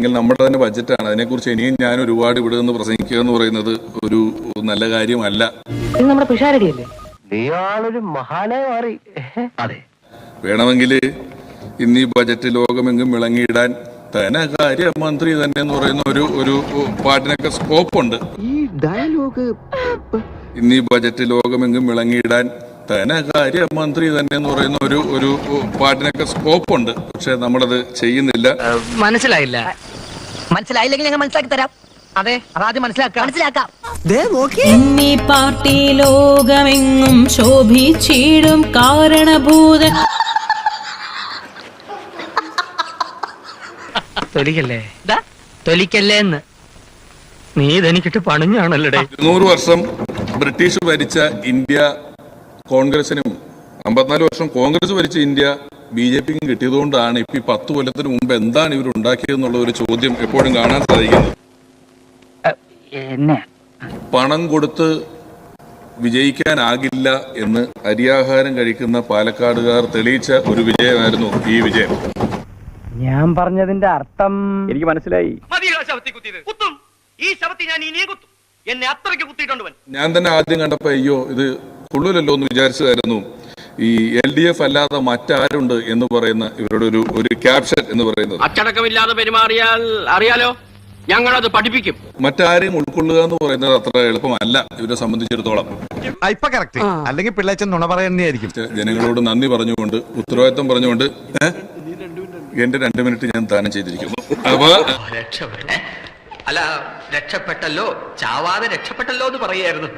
അല്ലെങ്കിൽ നമ്മുടെ തന്നെ ബഡ്ജറ്റാണ്. അതിനെക്കുറിച്ച് ഇനിയും ഞാൻ ഒരുപാട് ഇവിടെ നിന്ന് പ്രസംഗിക്കുക എന്ന് പറയുന്നത് ഒരു നല്ല കാര്യമല്ല. നമ്മുടെ പിഷാരടിയല്ലേ, നീയാളൊരു മഹാനായി മാറി. അതെ, വേണമെങ്കിൽ ഇന്ന് ഈ ബജറ്റ് ലോകമെങ്കും വിളങ്ങിയിടാൻ ധനകാര്യമന്ത്രി തന്നെ എന്ന് പറയുന്ന ഒരു പാട്ടിനൊക്കെ സ്കോപ്പുണ്ട്. ഈ ഡയലോഗ് ഇന്ന് ഈ ബജറ്റ് ലോകമെങ്കും വിളങ്ങിയിടാൻ ധനകാര്യമന്ത്രി തന്നെ എന്ന് പറയുന്ന ഒരു പാട്ടിനൊക്കെ സ്കോപ്പുണ്ട്. പക്ഷെ നമ്മളത് ചെയ്യുന്നില്ല. മനസ്സിലായില്ലെങ്കിൽ ഞങ്ങൾ മനസ്സിലാക്കി തരാം. അതെ, അതാദ്യം മനസ്സിലാക്കാം. എന്നീ പാർട്ടി ലോകമെങ്ങും ശോഭിച്ചിടും കാരണഭൂത തൊലിക്കല്ലേ എന്ന് നീ ഇതെനിക്കിട്ട് പണിഞ്ഞാണല്ലേ. 100 വർഷം ബ്രിട്ടീഷ് ഭരിച്ച ഇന്ത്യ കോൺഗ്രസിനും 54 വർഷം കോൺഗ്രസ് ഭരിച്ച ഇന്ത്യ BJPക്കും കിട്ടിയതുകൊണ്ടാണ് ഇപ്പൊ ഈ 10 കൊല്ലത്തിന് മുമ്പ് എന്താണ് ഇവർ ഉണ്ടാക്കിയതെന്നുള്ള ഒരു ചോദ്യം എപ്പോഴും കാണാൻ സാധിക്കുന്നത്. പണം കൊടുത്ത് വിജയിക്കാനാകില്ല എന്ന് അരിയാഹാരം കഴിക്കുന്ന പാലക്കാടുകാർ തെളിയിച്ച ഒരു വിജയമായിരുന്നു ഈ വിജയം. ഞാൻ പറഞ്ഞതിന്റെ അർത്ഥം എനിക്ക് മനസ്സിലായി. ഞാൻ തന്നെ ആദ്യം കണ്ടപ്പോ അയ്യോ ഇത് കൊള്ളൂലല്ലോ എന്ന് വിചാരിച്ചതായിരുന്നു. ഈ LDF അല്ലാതെ മറ്റാരുണ്ട് എന്ന് പറയുന്ന ഇവരുടെ ഒരു ക്യാപ്ഷൻ എന്ന് പറയുന്നത്. അച്ചടക്കമില്ലാതെ പെരുമാറിയാൽ അറിയാലോ, ഞങ്ങളത് പഠിപ്പിക്കും. മറ്റാരെയും ഉൾക്കൊള്ളുക എന്ന് പറയുന്നത് അത്ര എളുപ്പമല്ല ഇവരെ സംബന്ധിച്ചിടത്തോളം. അല്ലെങ്കിൽ പിള്ളേച്ചൻ നുണ പറയുന്നതായിരിക്കും. ജനങ്ങളോട് നന്ദി പറഞ്ഞുകൊണ്ട് ഉത്തരവാദിത്വം പറഞ്ഞുകൊണ്ട് എന്റെ 2 മിനിറ്റ് ഞാൻ ദാനം ചെയ്തിരിക്കുന്നു. അപ്പൊ രക്ഷപ്പെട്ടല്ലോ, ചാവാതെ രക്ഷപ്പെട്ടല്ലോ എന്ന് പറയായിരുന്നു.